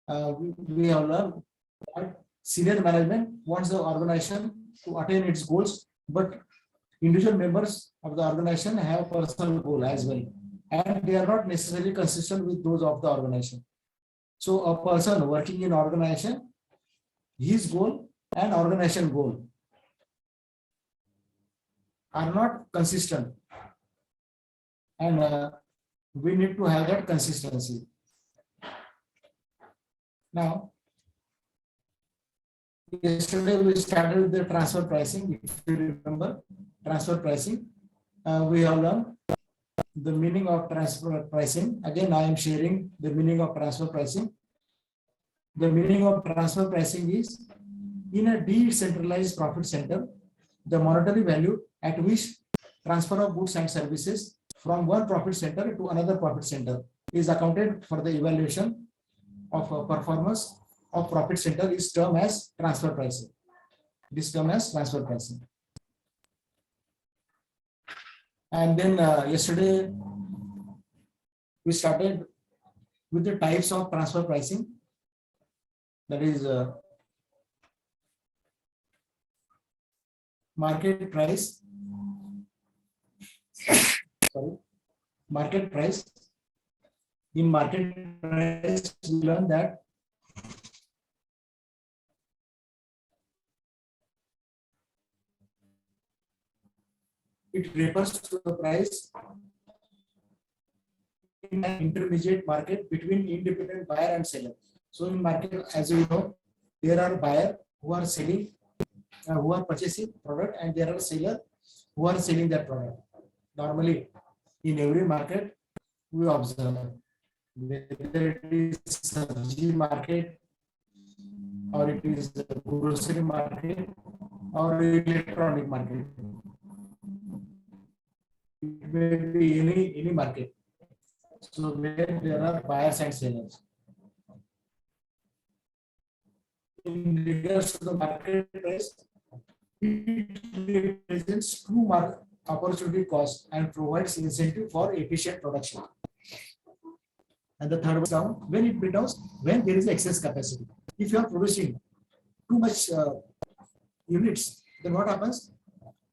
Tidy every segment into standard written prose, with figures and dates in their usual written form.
we have learned that senior management wants the organization to attain its goals, but individual members of the organization have personal goal as well, and they are not necessarily consistent with those of the organization. So a person working in organization, his goal and organization goal are not consistent, and we need to have that consistency. Now, yesterday we started with the transfer pricing. If you remember, transfer pricing, we have learned the meaning of transfer pricing. Again, I am sharing the meaning of transfer pricing. The meaning of transfer pricing is, in a decentralized profit center, the monetary value at which transfer of goods and services from one profit center to another profit center is accounted for the evaluation of performance of profit center is termed as transfer pricing. This term as transfer pricing. And then yesterday we started with the types of transfer pricing. That is market price. Sorry, market price. In market price, we learn that it refers to the price in an intermediate market between independent buyer and seller. So in market, as you know, there are buyers who are selling, who are purchasing product, and there are sellers who are selling that product. Normally, in every market, we observe whether it is sabji market, or it is grocery market, or electronic market. It may be any market. So where there are buyers and sellers. In regards to the market price, it represents true market opportunity cost and provides incentive for efficient production. And the third one down, when it breaks down, when there is excess capacity. If you are producing too much units, then what happens?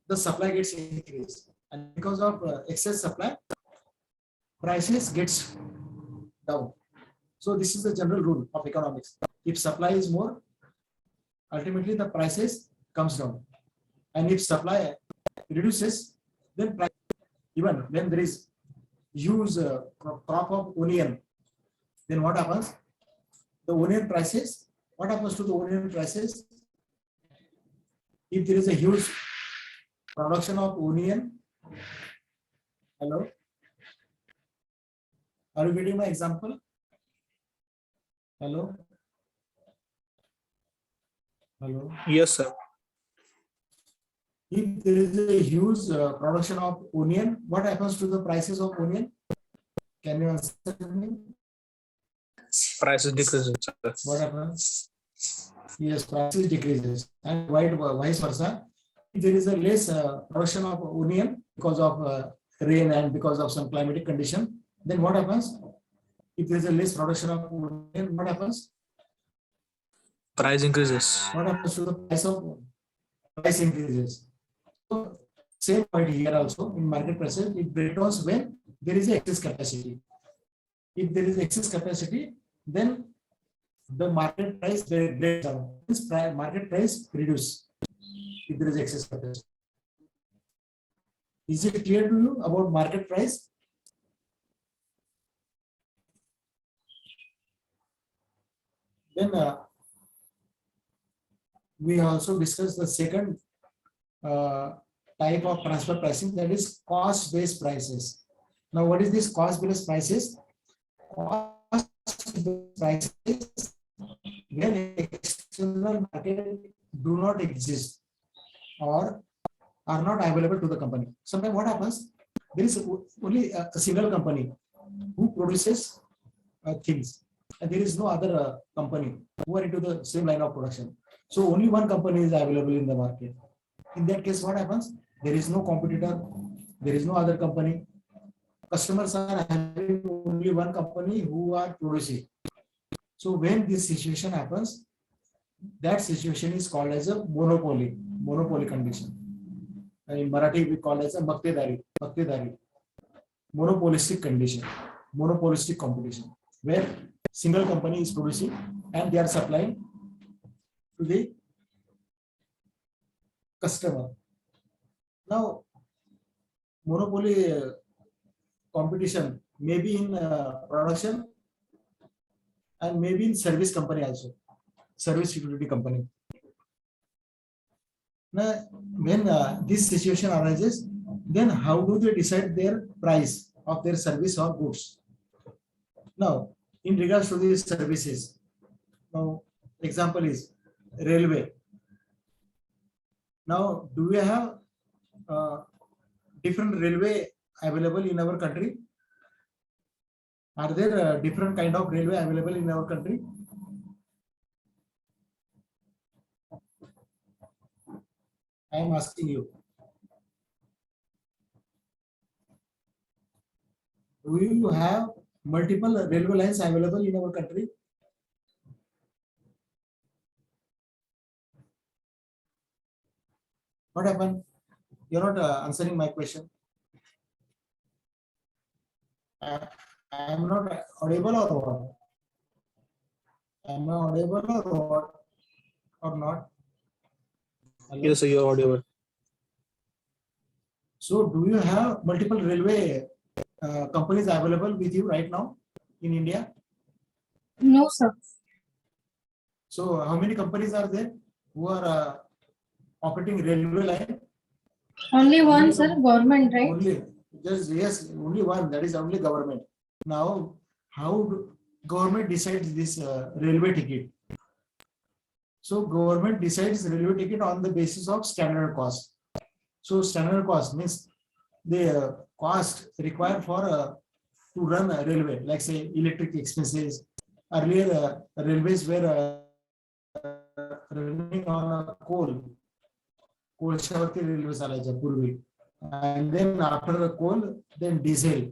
The supply gets increased, and because of excess supply, prices gets down. So this is the general rule of economics. If supply is more, ultimately the prices comes down, and if supply reduces, then price, even when there is huge crop of onion, then what happens? The onion prices, what happens to the onion prices? If there is a huge production of onion, hello, are you getting my example? Hello, hello. Yes, sir. If there is a huge production of onion, what happens to the prices of onion? Can you answer me? Prices decreases, sir. What happens? Yes, prices decreases, and vice versa. If there is a less production of onion because of rain and because of some climatic condition, then what happens? If there is a less production of onion, what happens? Price increases. What happens to the price of price increases? So same point here also in market prices, it breaks when there is excess capacity. If there is excess capacity, then the market price breaks down. This market price reduce if there is excess capacity. Is it clear to you about market price? Then we also discussed the second type of transfer pricing, that is cost-based prices. Now, what is this cost-based prices? Cost-based prices when external market do not exist or are not available to the company. Sometimes what happens? There is only a single company who produces things, and there is no other company who are into the same line of production. So only one company is available in the market. In that case, what happens? There is no competitor, there is no other company. Customers are having only one company who are producing. So when this situation happens, that situation is called as a monopoly condition. In Marathi we call it as a maktedari, monopolistic condition, monopolistic competition, where single company is producing and they are supplying to the customer. Now, monopoly competition may be in production and maybe in service company also, service utility company. Now, when this situation arises, then how do they decide their price of their service or goods? Now, in regards to these services, now example is railway. Now, do we have different railway available in our country? Are there different kind of railway available in our country? I am asking you. Do you have multiple railway lines available in our country? What happened? You're not answering my question. I am not audible or what? Am I audible or what? Or not? Hello? Yes, sir, you're audible. So, do you have multiple railway companies available with you right now in India? No, sir. So, how many companies are there who are operating railway line? Only one, sir. Government, right? Only, just yes, only one. That is only government. Now, how do government decides this railway ticket? So, government decides railway ticket on the basis of standard cost. So, standard cost means the cost required for to run a railway, like say electric expenses. Earlier, railways were running on a कोळशावरती railway चालायच्या पूर्वी, and then after the coal, then diesel.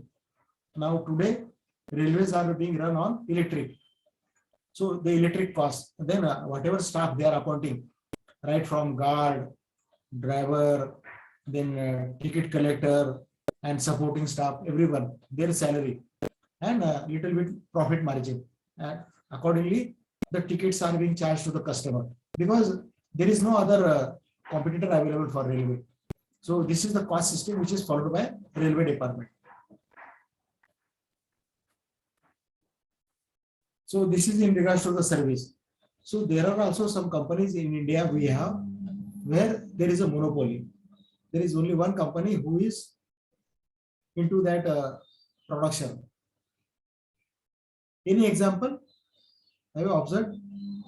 Now today, railways are being run on electric. So the electric cost, then whatever staff they are appointing, right from guard, driver, then ticket collector and supporting staff, everyone, their salary and little bit profit margin. And accordingly, the tickets are being charged to the customer because there is no other competitor available for railway. So this is the cost system which is followed by railway department. So this is in regards to the service. So there are also some companies in India we have where there is a monopoly. There is only one company who is into that production. Any example? Have you observed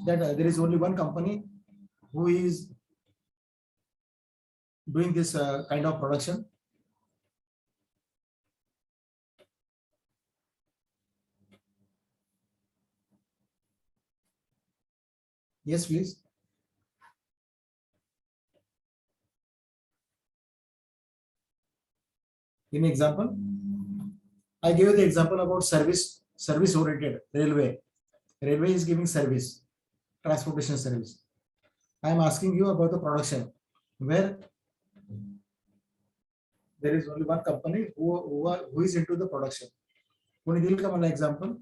that there is only one company who is doing this kind of production? Yes, please. Any example? I gave the example about service oriented railway. Railway is giving service, transportation service. I am asking you about the production where there is only one company who is into the production. कोणी देईल का मला example?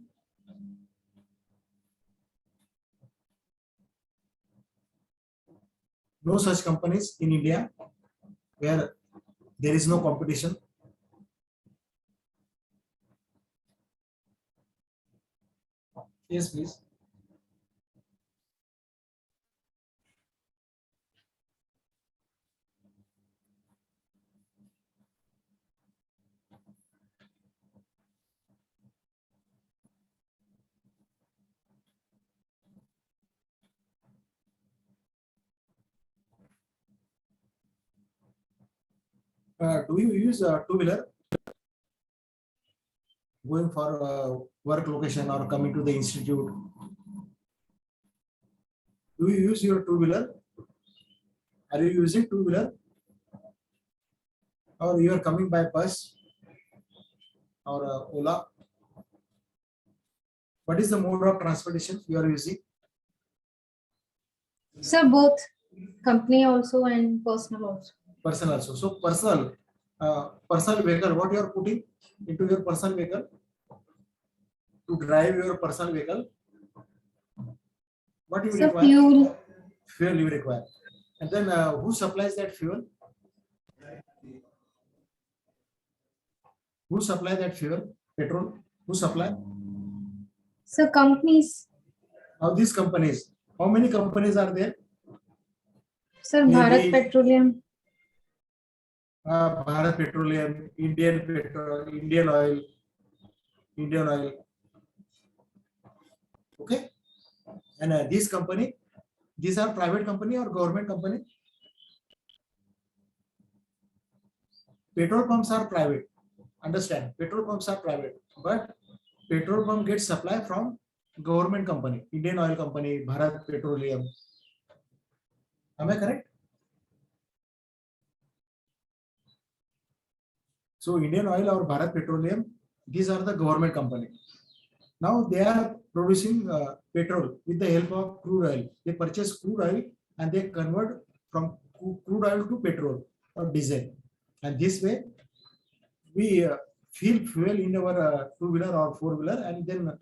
No such companies in India where there is no competition. Yes, please. Do you use two-wheeler going for work location or coming to the institute? Do you use your two-wheeler? Are you using two-wheeler? Or you are coming by bus or Ola? What is the mode of transportation you are using? Sir, both company also and personal also. Personal also. So personal vehicle, what you are putting into your personal vehicle to drive your personal vehicle? What you Sir, require? fuel. Fuel you require. And then who supplies that fuel? Who supply that fuel? Petrol? Who supply? Sir, companies. Now these companies, how many companies are there? Sir, Maybe Bharat Petroleum. Bharat Petroleum, Indian Petrol, Indian Oil. Okay, and this company, these are private company or government company? Petrol pumps are private. Understand? Petrol pumps are private, but petrol pump gets supply from government company, Indian Oil Company, Bharat Petroleum. Am I correct? So Indian Oil or Bharat Petroleum, these are the government company. Now they are producing petrol with the help of crude oil. They purchase crude oil and they convert from crude oil to petrol or diesel. And this way we fill fuel in our two-wheeler or four-wheeler, and then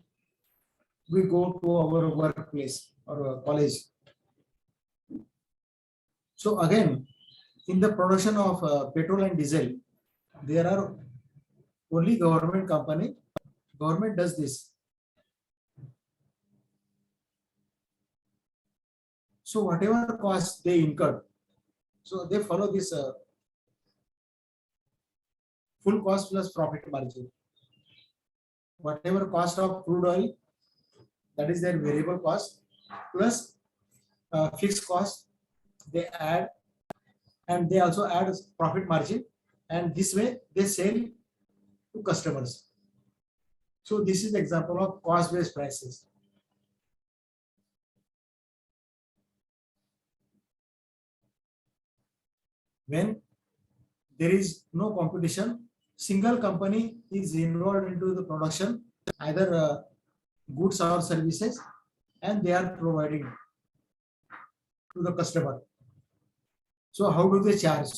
we go to our workplace or college. So again, in the production of petrol and diesel, there are only government company. Government does this. So whatever cost they incur, so they follow this full cost plus profit margin. Whatever cost of crude oil, that is their variable cost, plus fixed cost they add, and they also add profit margin, and this way they sell to customers. So this is the example of cost-based prices. When there is no competition, single company is involved into the production, either goods or services, and they are providing to the customer. So how do they charge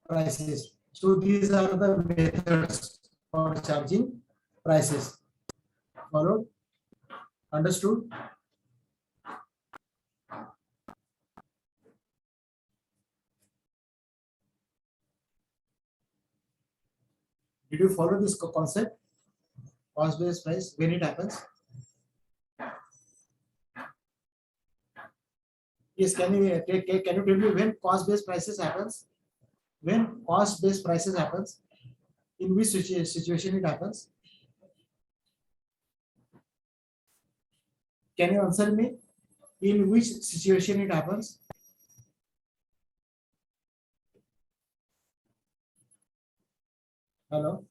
prices? So these are the methods for charging prices. Followed? Understood? Did you follow this concept? Cost-based price, when it happens? Yes, can you tell me when cost-based prices happens? When cost-based prices happens, in which situation it happens? Can you answer me? In which situation it happens? Hello?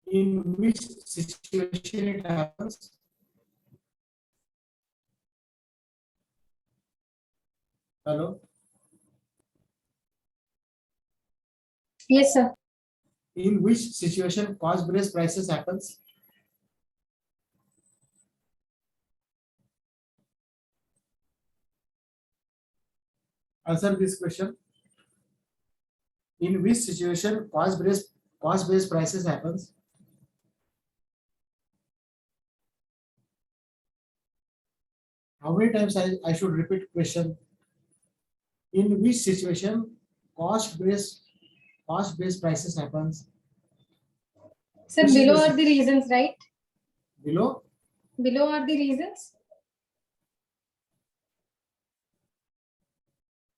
In which situation it happens? Hello? Yes, sir. In which situation cost-based prices happens? Answer this question. In which situation cost-based prices happens? How many times I should repeat question? In which situation cost-based prices happens? Sir, Which is below the are the reasons, right? Below? Below are the reasons.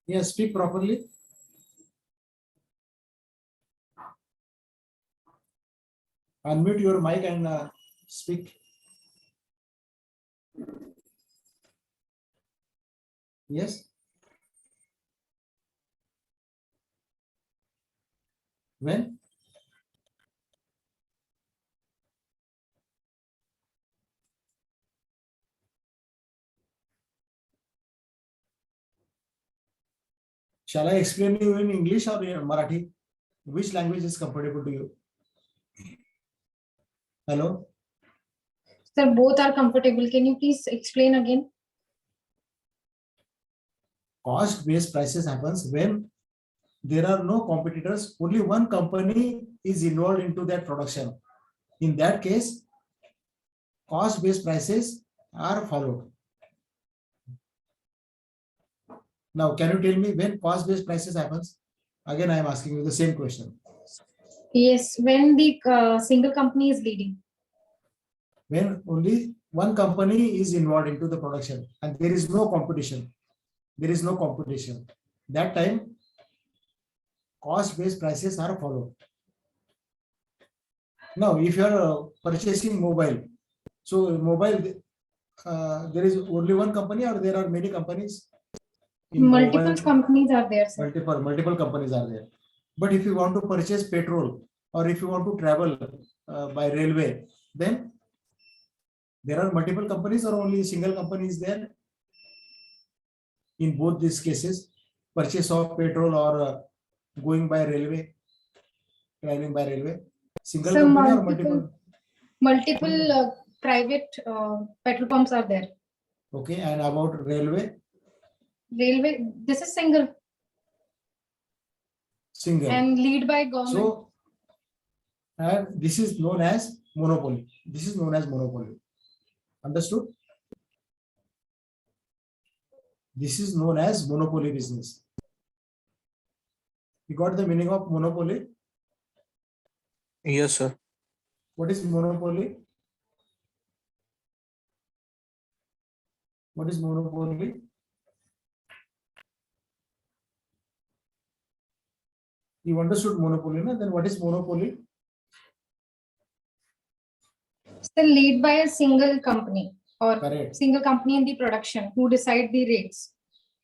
Yes, speak properly. Unmute your mic and speak. Yes. When? Shall I explain you in English or in Marathi? Which language is comfortable to you? Hello. Sir, both are comfortable. Can you please explain again? Cost-based prices happens when there are no competitors, only one company is involved into that production. In that case, cost-based prices are followed. Now, can you tell me when cost-based prices happens? Again, I am asking you the same question. Yes, when the single company is leading. When only one company is involved into the production and there is no competition. There is no competition. That time, cost-based prices are followed. Now, if you are purchasing mobile, so mobile, there is only one company or there are many companies? In Multiple mobile, companies are there, sir. multiple companies are there. But if you want to purchase petrol or if you want to travel by railway, then there are multiple companies or only single company is there? In both these cases, purchase of petrol or going by railway, traveling by railway, single So company or multiple? multiple private petrol pumps are there. Okay, and about railway? Railway, this is single and lead by government. So, and this is known as monopoly. This is known as monopoly. Understood? This is known as monopoly business. You got the meaning of monopoly? Yes, sir. What is monopoly? What is monopoly? You understood monopoly, no? Then what is monopoly? Still lead by a single company or Correct. single company in the production who decide the rates.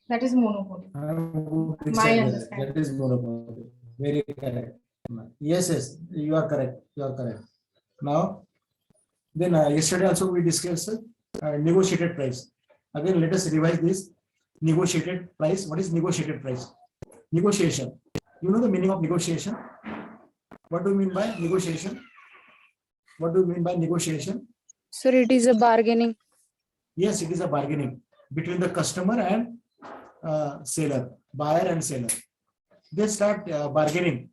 That is monopoly. My understanding. That is monopoly. Very correct. Yes, yes, you are correct. You are correct. Now, then yesterday also we discussed negotiated price. Again, let us revise this. Negotiated price. What is negotiated price? Negotiation. You know the meaning of negotiation? What do you mean by negotiation? What do you mean by negotiation? Sir, it is a bargaining. Yes, it is a bargaining between the customer and seller, buyer and seller. They start bargaining.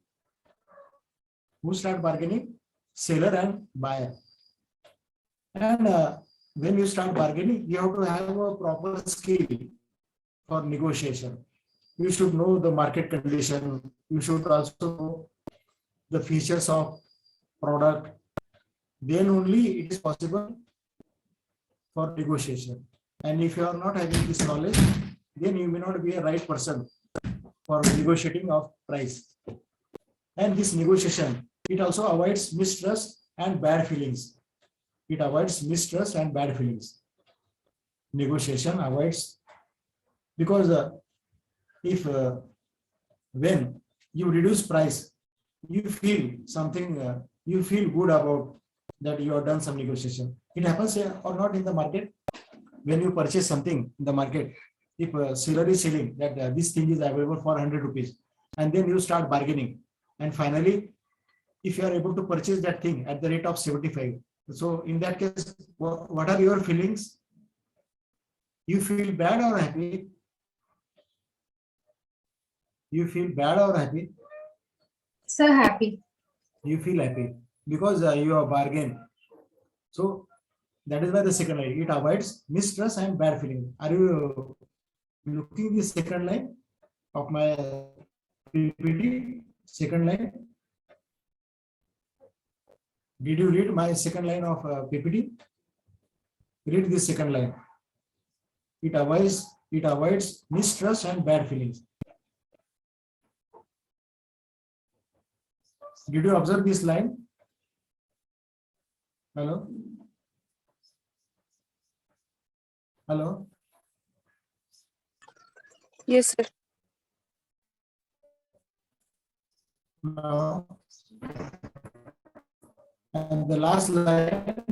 Who start bargaining? Seller and buyer. And when you start bargaining, you have to have a proper skill for negotiation. You should know the market condition. You should also know the features of product. Then only it is possible for negotiation. And if you are not having this knowledge, then you may not be a right person for negotiating of price. And this negotiation, it also avoids mistrust and bad feelings. It avoids mistrust and bad feelings. Negotiation avoids, because if when you reduce price, you feel something, you feel good about that you have done some negotiation. It happens or not in the market. When you purchase something in the market, if a seller is selling that this thing is available for 100 rupees, and then you start bargaining, and finally, if you are able to purchase that thing at the rate of 75, so in that case, what are your feelings? You feel bad or happy? You feel bad or happy? So happy. You feel happy because you have bargained. So that is why the second line, it avoids mistrust and bad feeling. Are you looking the second line of my PPT? Second line. Did you read my second line of PPT? Read this second line. It avoids mistrust and bad feelings. Did you observe this line? Hello? Hello? Yes, sir. Now, and the last line,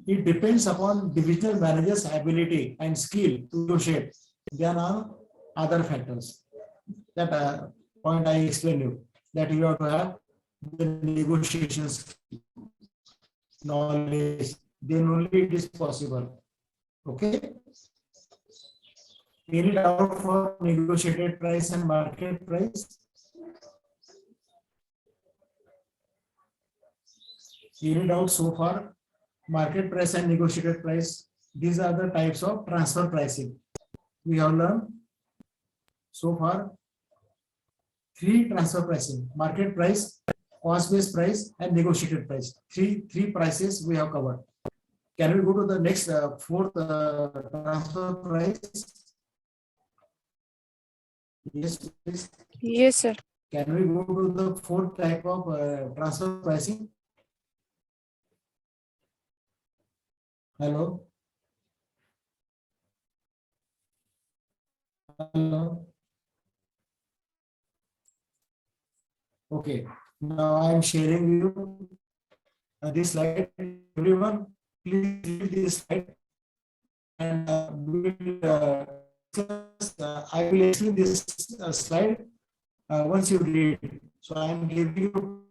it depends upon divisional manager's ability and skill to negotiate. There are other factors. That point I explained you, that you have to have the negotiations knowledge, then only it is possible. Okay. Any doubt for negotiated price and market price? Any doubt so far? Market price and negotiated price. These are the types of transfer pricing. We have learned so far three transfer pricing: market price, cost-based price, and negotiated price. Three prices we have covered. Can we go to the next fourth transfer price? Yes, please. Yes, sir. Can we go to the fourth type of transfer pricing? Hello. Hello. Okay. Now I am sharing you this slide. Everyone, please read this slide, and I will explain this slide once you read. So I am giving you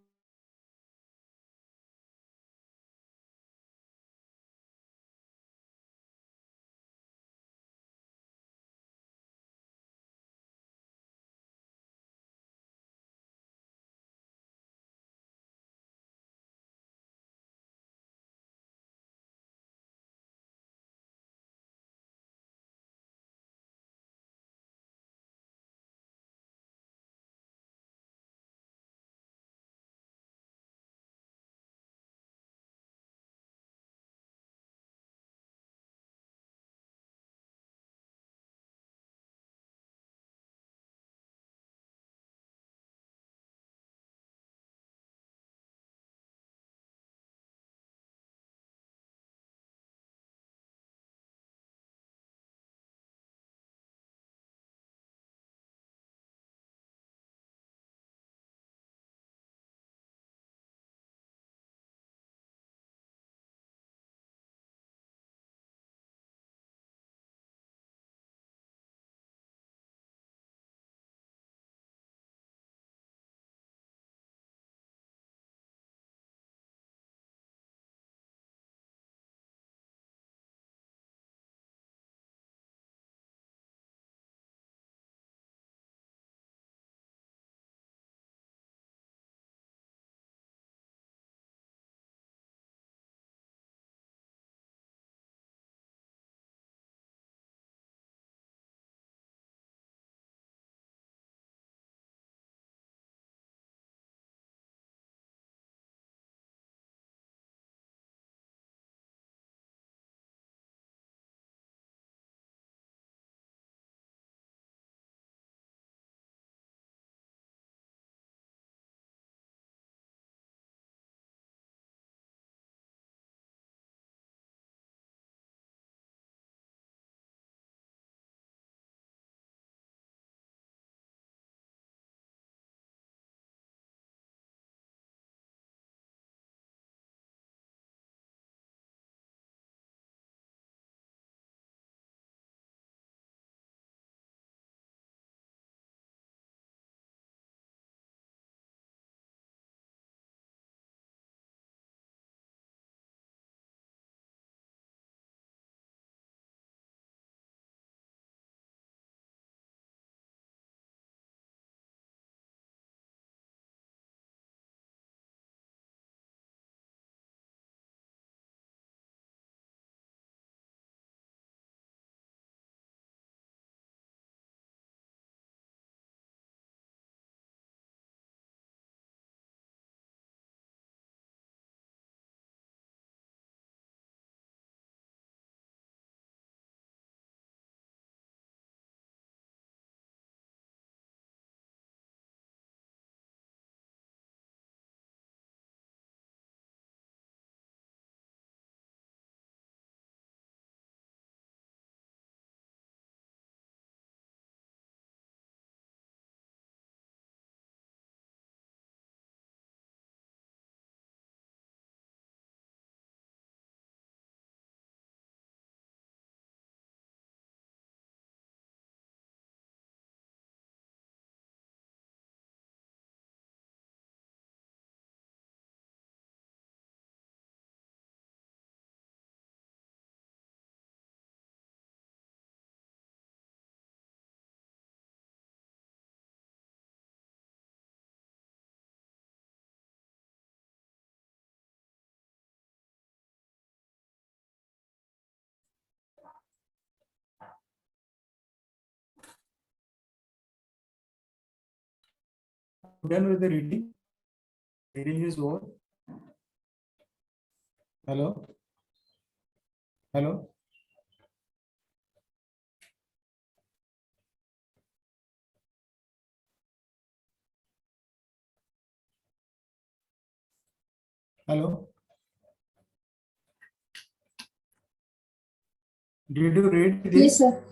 Done with the reading? Reading is over. Hello? Hello? Hello? Did you read this? Yes, sir.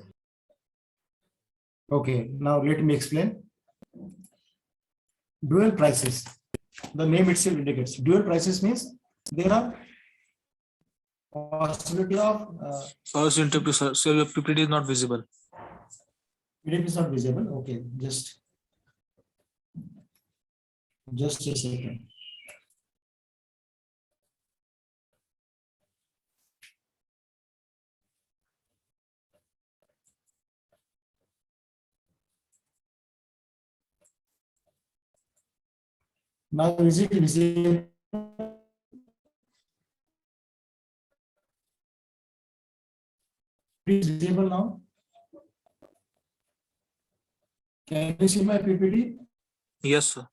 Okay, now let me explain. Dual prices. The name itself indicates. Dual prices means there are possibility of First interpreter, so your PPT is not visible. it is not visible. Okay, just a second. Now is it visible? Is visible now? Can you see my PPT? Yes, sir.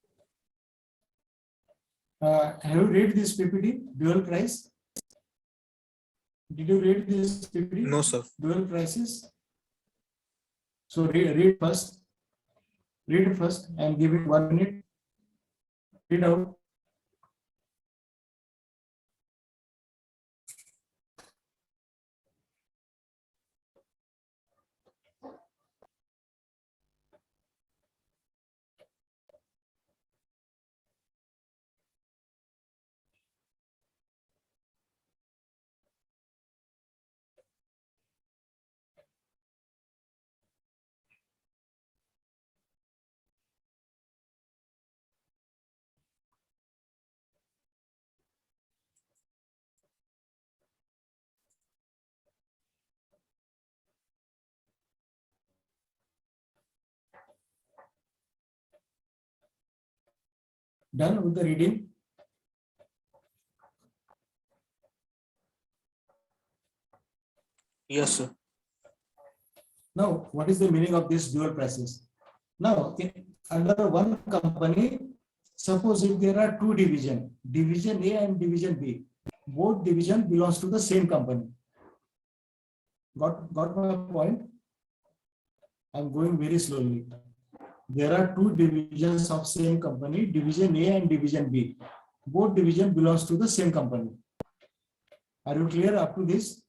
Have you read this PPT? Dual price? Did you read this PPT? No, sir. Dual prices. So read first. Read first. I am giving 1 minute. Read out. Done with the reading. Yes, sir. Now, what is the meaning of this dual prices? Now, under one company, suppose if there are two division, division A and division B, both division belongs to the same company. Got my point? I'm going very slowly. There are two divisions of same company, division A and division B. Both division belongs to the same company. Are you clear up to this?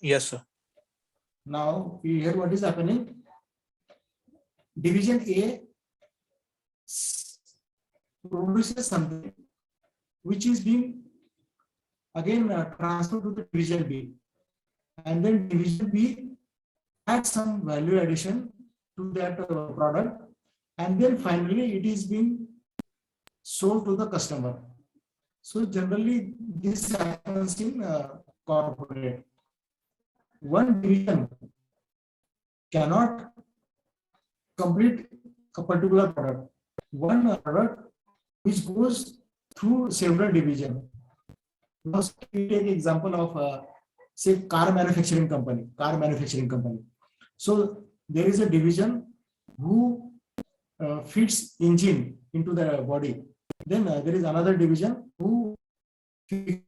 Yes, sir. Now, here what is happening? Division A produces something which is being again transferred to the division B, and then division B adds some value addition to that product, and then finally it is being sold to the customer. So generally this happens in corporate. One division cannot complete a particular product. One product which goes through several divisions. Now we take example of say car manufacturing company. So there is a division who fits engine into the body. Then there is another division who fits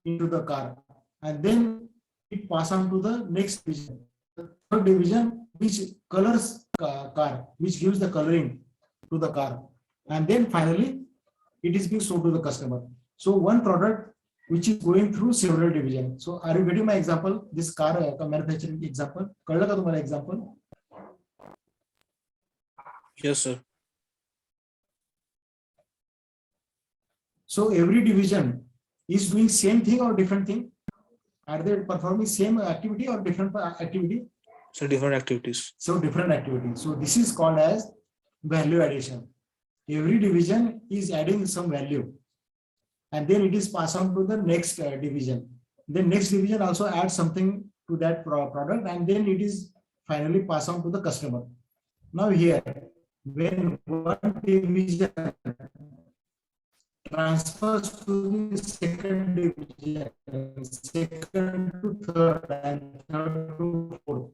into the car, and then it pass on to the next division. The third division which colors car, which gives the coloring to the car, and then finally it is being sold to the customer. So one product which is going through several divisions. So are you getting my example? This car manufacturing example. कळलं का तुम्हाला example? Yes, sir. So every division is doing same thing or different thing? Are they performing same activity or different activity? So different activities. So different activity. So this is called as value addition. Every division is adding some value, and then it is passed on to the next division. The next division also adds something to that product, and then it is finally passed on to the customer. Now here, when one division transfers to the second division, second to third, and third to fourth.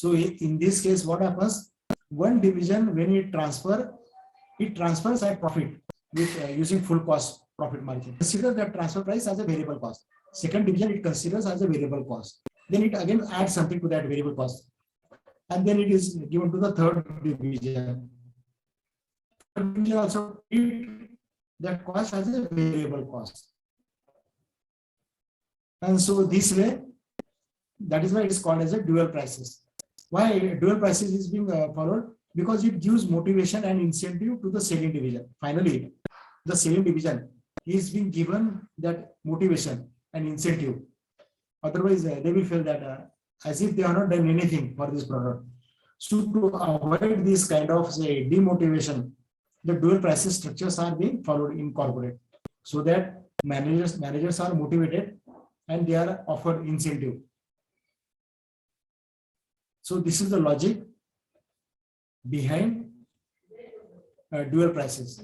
So in this case, what happens? One division, when it transfers at profit with using full cost profit margin. Consider that transfer price as a variable cost. Second division, it considers as a variable cost. Then it again adds something to that variable cost. And then it is given to the third division. Third division also treat that cost as a variable cost. And so this way, that is why it is called as a dual prices. Why dual prices is being followed? Because it gives motivation and incentive to the selling division. Finally, the selling division is being given that motivation and incentive. Otherwise, they will feel that as if they are not done anything for this product. So to avoid this kind of say demotivation, the dual prices structures are being followed in corporate, so that managers are motivated and they are offered incentive. So this is the logic behind dual prices.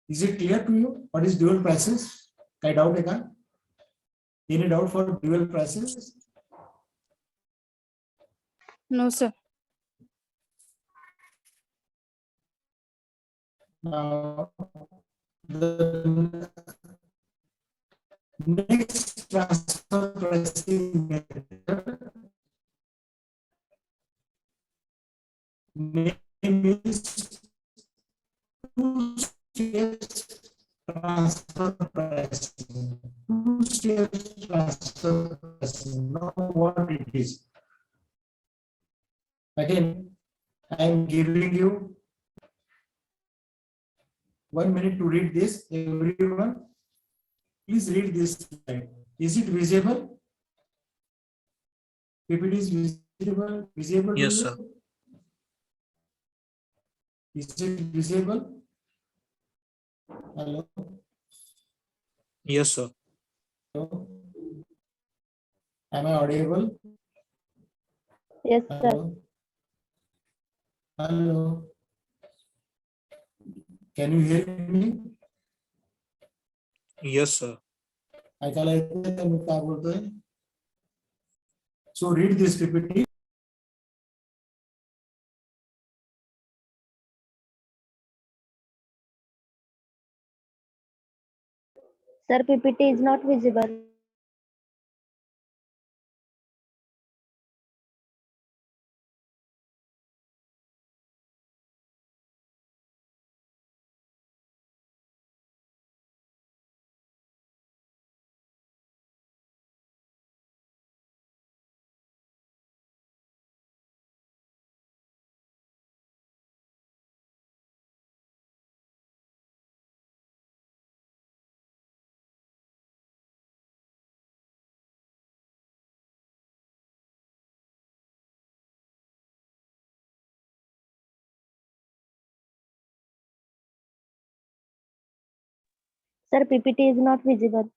Is it clear to you what is dual prices? Any doubt? Any doubt for dual prices? No, sir. Now, the next transfer pricing method name is two-stage transfer pricing. Two-stage transfer pricing. Now, what it is? Again, I am giving you 1 minute to read this. Everyone, please read this slide. Is it visible? If it is visible to Yes, you? sir. Is it visible? Hello? Yes, sir. Hello? Am I audible? Yes, sir. Hello? Hello? Can you hear me? Yes, sir. ऐकायला येतंय मी काय बोलतोय? So read this PPT. Sir, PPT is not visible. Sir, PPT is not visible.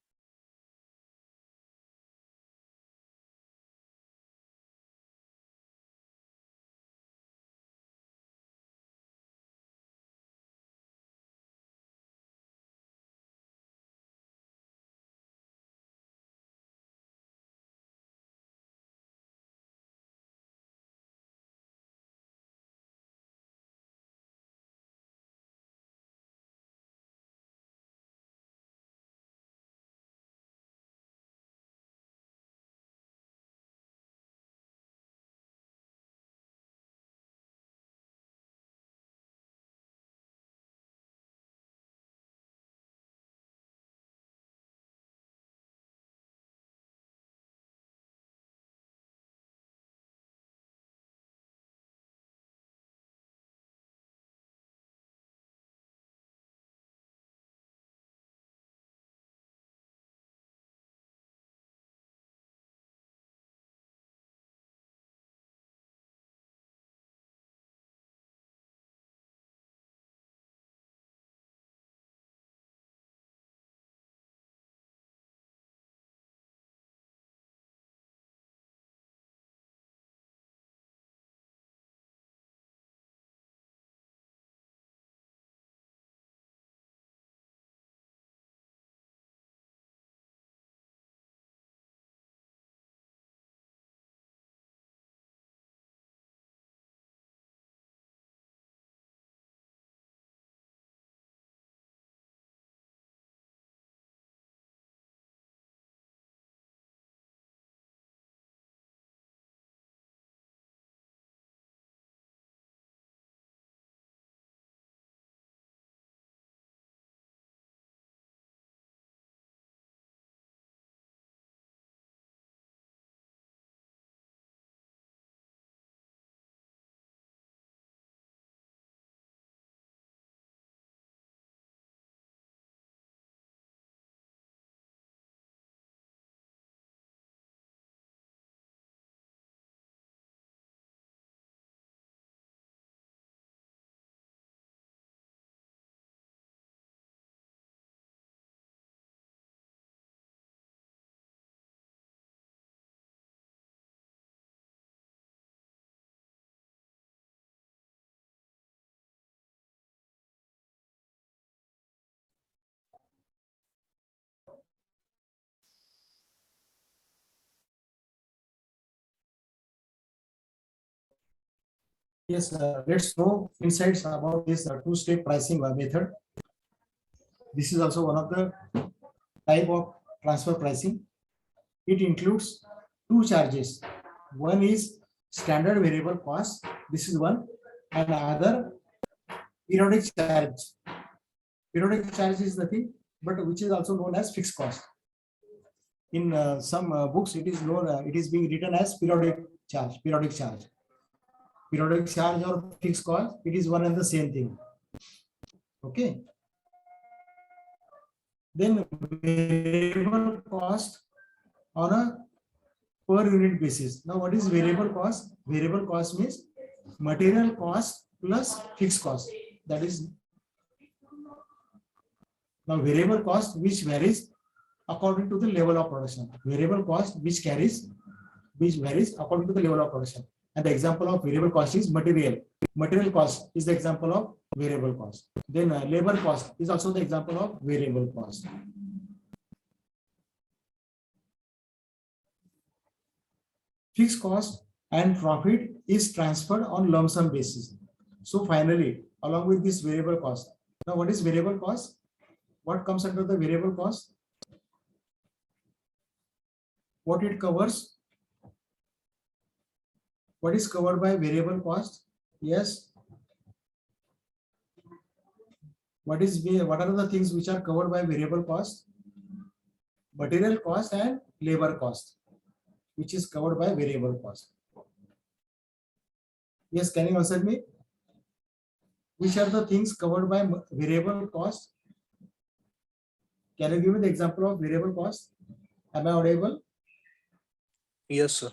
Yes, let's know insights about this two-step pricing method. This is also one of the type of transfer pricing. It includes two charges. One is standard variable cost. This is one, and other periodic charge. Periodic charge is nothing but which is also known as fixed cost. In some books, it is known. It is being written as periodic charge. Periodic charge. Periodic charge or fixed cost. It is one and the same thing. Okay. Then variable cost on a per unit basis. Now, what is variable cost? Variable cost means material cost plus fixed cost. That is now variable cost which varies according to the level of production. Variable cost which varies according to the level of production. And the example of variable cost is material. Material cost is the example of variable cost. Then labor cost is also the example of variable cost. Fixed cost and profit is transferred on lump sum basis. So finally, along with this variable cost. Now, what is variable cost? What comes under the variable cost? What it covers? What is covered by variable cost? Yes. What are the things which are covered by variable cost? Material cost and labor cost, which is covered by variable cost. Yes, can you answer me? Which are the things covered by variable cost? Can you give me the example of variable cost? Am I audible? Yes, sir.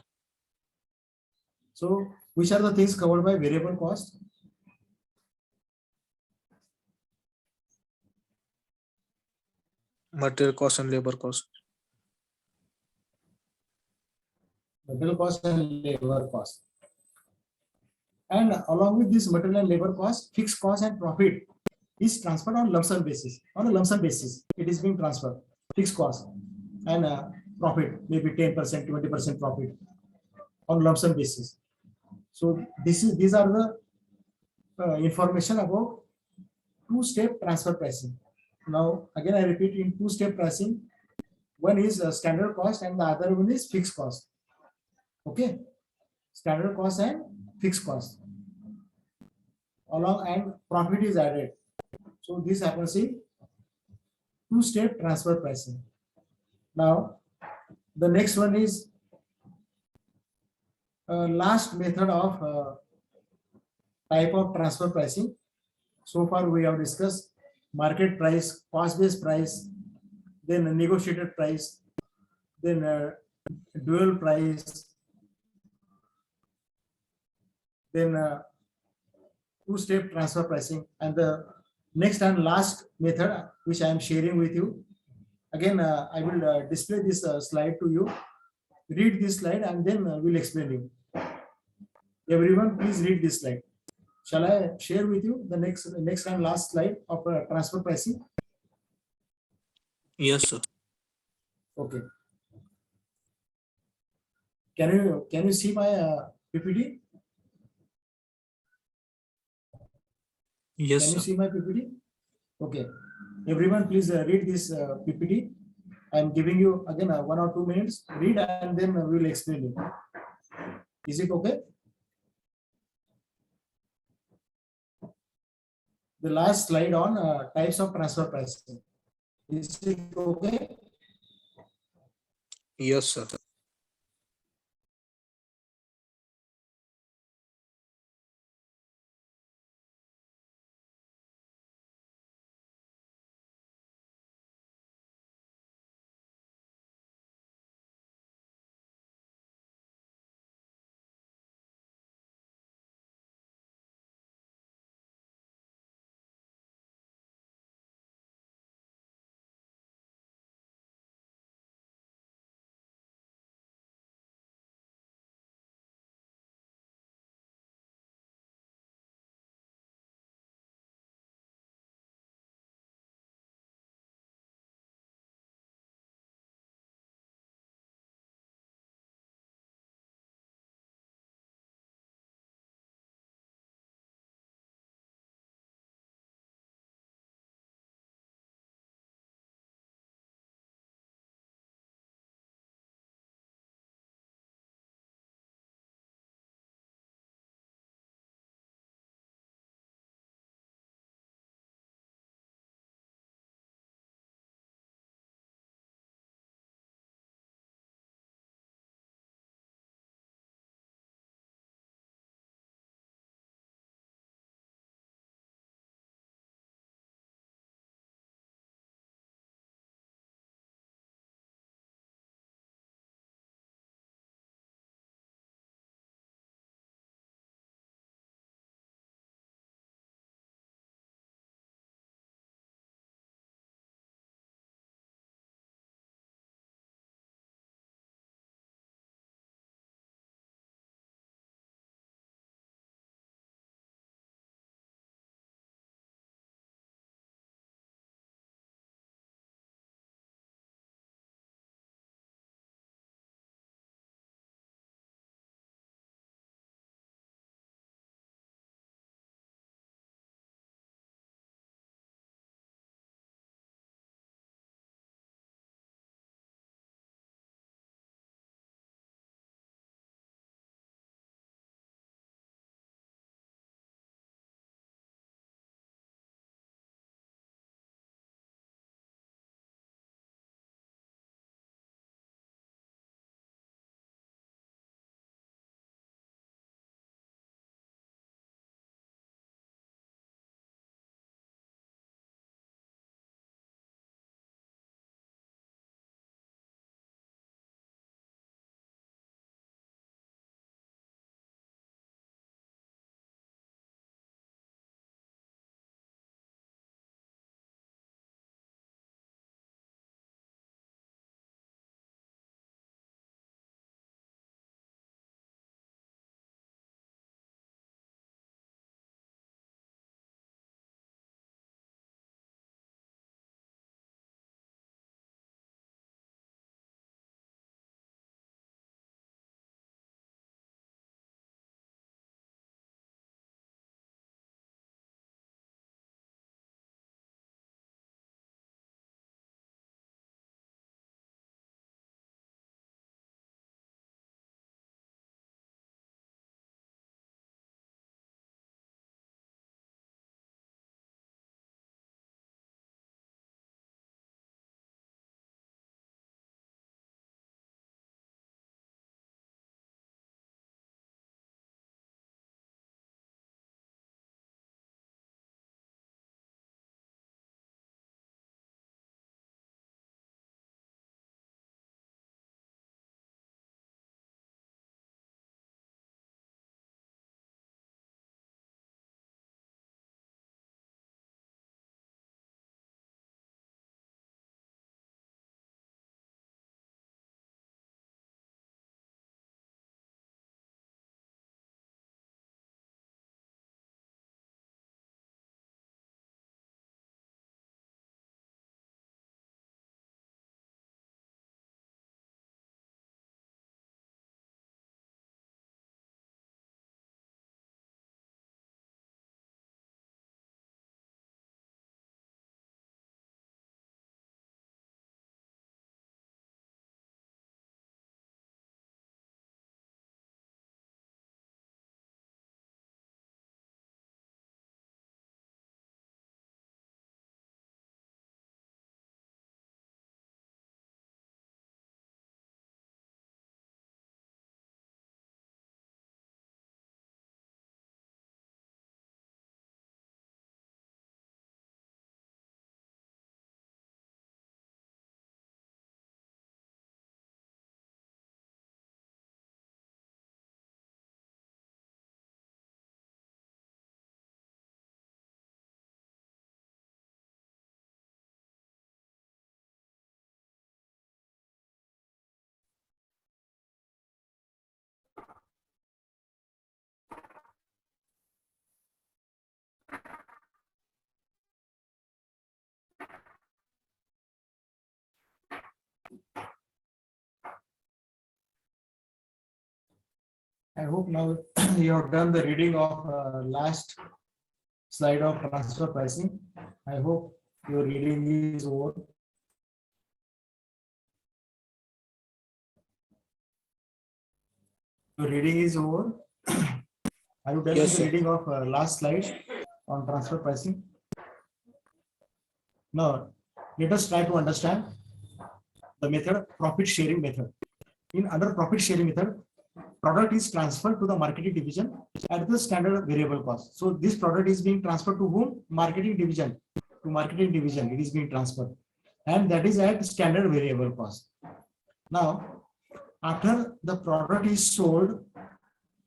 So, which are the things covered by variable cost? Material cost and labor cost. Material cost and labor cost. And along with this material and labor cost, fixed cost and profit is transferred on lump sum basis. On a lump sum basis, it is being transferred. Fixed cost and profit, maybe 10%, 20% profit on lump sum basis. So these are the information about two-step transfer pricing. Now, again, I repeat, in two-step pricing, one is standard cost and the other one is fixed cost. Okay, standard cost and fixed cost. Along and profit is added. So this happens in two-step transfer pricing. Now, the next one is last method of type of transfer pricing. So far we have discussed market price, cost-based price, then a negotiated price, then a dual price, then two-step transfer pricing, and the next and last method which I am sharing with you. Again, I will display this slide to you. Read this slide and then we'll explain you. Everyone, please read this slide. Shall I share with you the next and last slide of transfer pricing? Yes, sir. Okay. Can you see my PPT? Yes, Can you sir. see my PPT? Okay. Everyone, please read this PPT. I am giving you again 1 or 2 minutes. Read and then we will explain it. Is it okay? The last slide on types of transfer pricing. Is it okay? Yes, sir. I hope now you have done the reading of last slide of transfer pricing. I hope your reading is over. Your reading is over. Are you done Yes, with the sir. reading of last slide on transfer pricing? Now, let us try to understand the method profit sharing method. In under profit sharing method, product is transferred to the marketing division at the standard variable cost. So this product is being transferred to whom? Marketing division. To marketing division, it is being transferred, and that is at standard variable cost. Now, after the product is sold,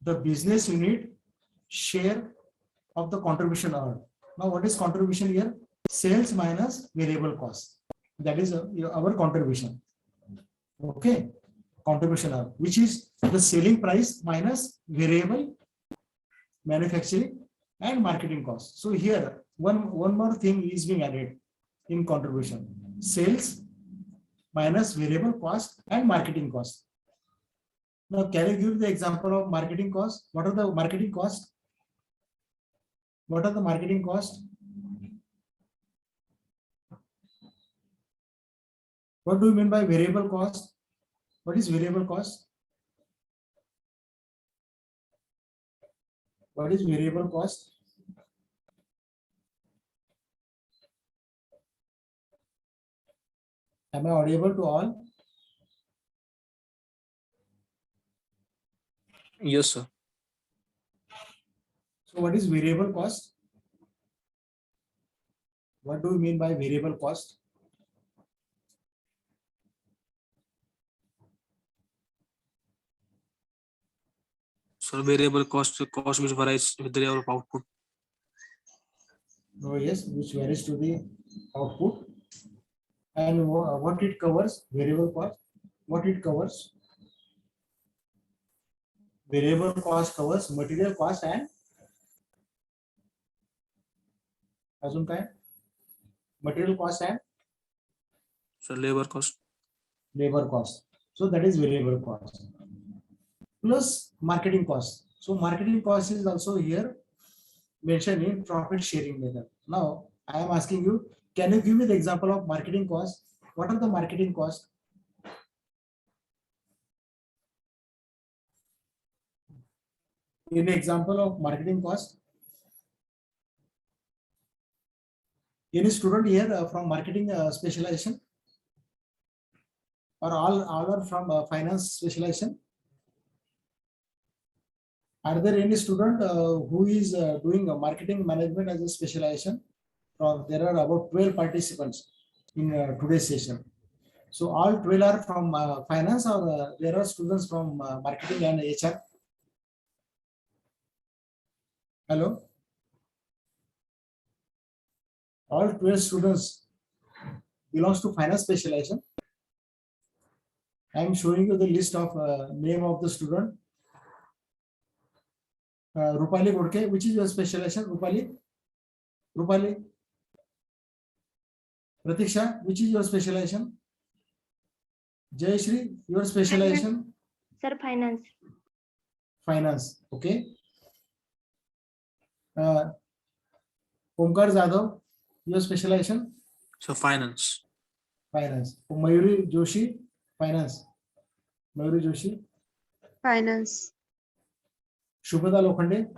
the business unit share of the contribution earned. Now, what is contribution here? Sales minus variable cost. That is our contribution. Okay, contribution earned, which is the selling price minus variable manufacturing and marketing cost. So here, one more thing is being added in contribution: sales minus variable cost and marketing cost. Now, can you give the example of marketing cost? What are the marketing costs? What are the marketing costs? What do you mean by variable cost? What is variable cost? What is variable cost? Am I audible to all? Yes, sir. So what is variable cost? What do you mean by variable cost? So variable cost which varies with the level of output. Oh yes, which varies to the output. And what it covers? Variable cost. What it covers? Variable cost covers material cost and अजून काय? Material cost and So labor cost. labor cost. So that is variable cost. Plus marketing cost. So marketing cost is also here mentioned in profit sharing method. Now I am asking you, can you give me the example of marketing cost? What are the marketing costs? In example of marketing cost, any student here from marketing specialization, or all are from finance specialization? Are there any student who is doing marketing management as a specialization? There are about 12 participants in today's session. So all 12 are from finance, or there are students from marketing and HR? Hello? All 12 students belongs to finance specialization. I am showing you the list of name of the student. Rupali Godke, which is your specialization? Rupali? Rupali? Pratiksha, which is your specialization? Jayashri, your specialization? Sir, finance. Finance. Okay. Omkar Jadhav, your specialization? So finance. Finance. Mayuri Joshi, finance. Mayuri Joshi. Finance. Shubhada Lokhande.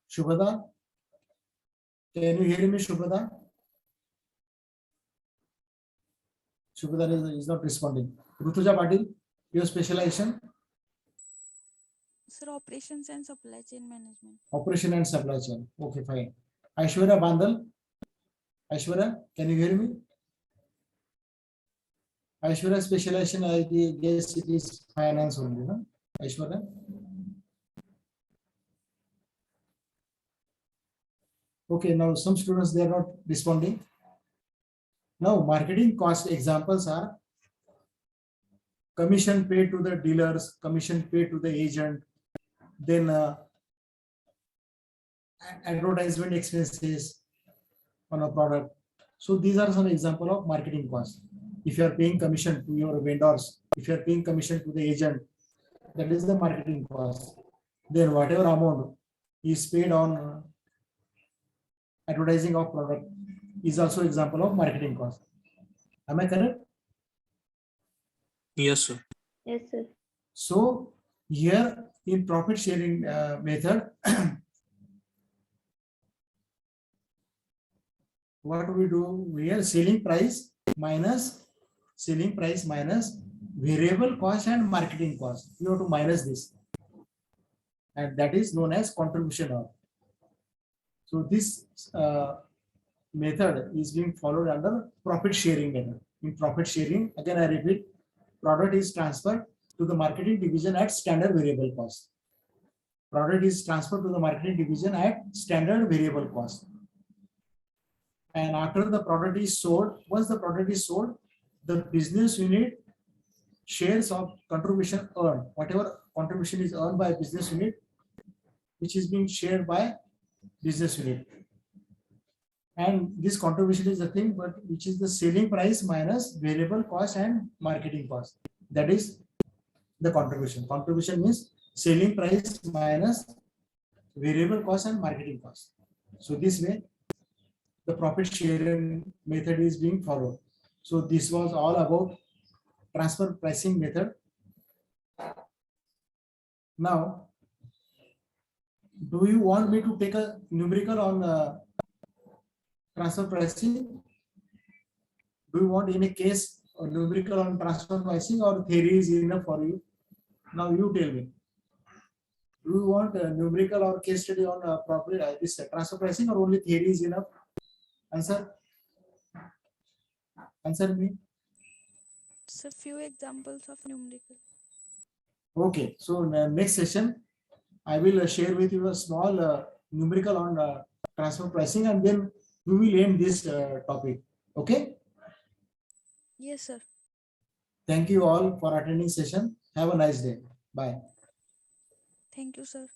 Shubhada. Can you hear me, Shubhada? Shubhada is not responding. Rutuja Patil, your specialization? Sir, operations and supply chain management. Operation and supply chain. Okay, fine. Aishwarya Bandal. Aishwarya, can you hear me? Aishwarya specialization, I guess it is finance only, no? Aishwarya. Okay, now some students, they are not responding. Now marketing cost examples are commission paid to the dealers, commission paid to the agent, then advertisement expenses on a product. So these are some example of marketing costs. If you are paying commission to your vendors if you are paying commission to the agent, that is the marketing cost. Then whatever amount is paid on advertising of product is also example of marketing cost. Am I correct? Yes, sir. Yes, sir. So here in profit sharing method, what we do, we are selling price minus variable cost and marketing cost. You have to minus this, and that is known as contribution of. So this method is being followed under profit sharing method. In profit sharing, again I repeat, product is transferred to the marketing division at standard variable cost. Product is transferred to the marketing division at standard variable cost. And after the product is sold, once the product is sold, the business unit shares of contribution earned, whatever contribution is earned by business unit, which is being shared by business unit. And this contribution is the thing, but which is the selling price minus variable cost and marketing cost. That is the contribution. Contribution means selling price minus variable cost and marketing cost. So this way, the profit sharing method is being followed. So this was all about transfer pricing method. Now, do you want me to take a numerical on transfer pricing? Do you want in a case a numerical on transfer pricing, or theory is enough for you? Now you tell me. Do you want a numerical or case study on this transfer pricing, or only theory is enough? Answer. Answer me. So few examples of numerical. Okay. So in the next session, I will share with you a small numerical on transfer pricing, and then we will end this topic. Okay. Yes, sir. Thank you all for attending session. Have a nice day. Bye. Thank you, sir.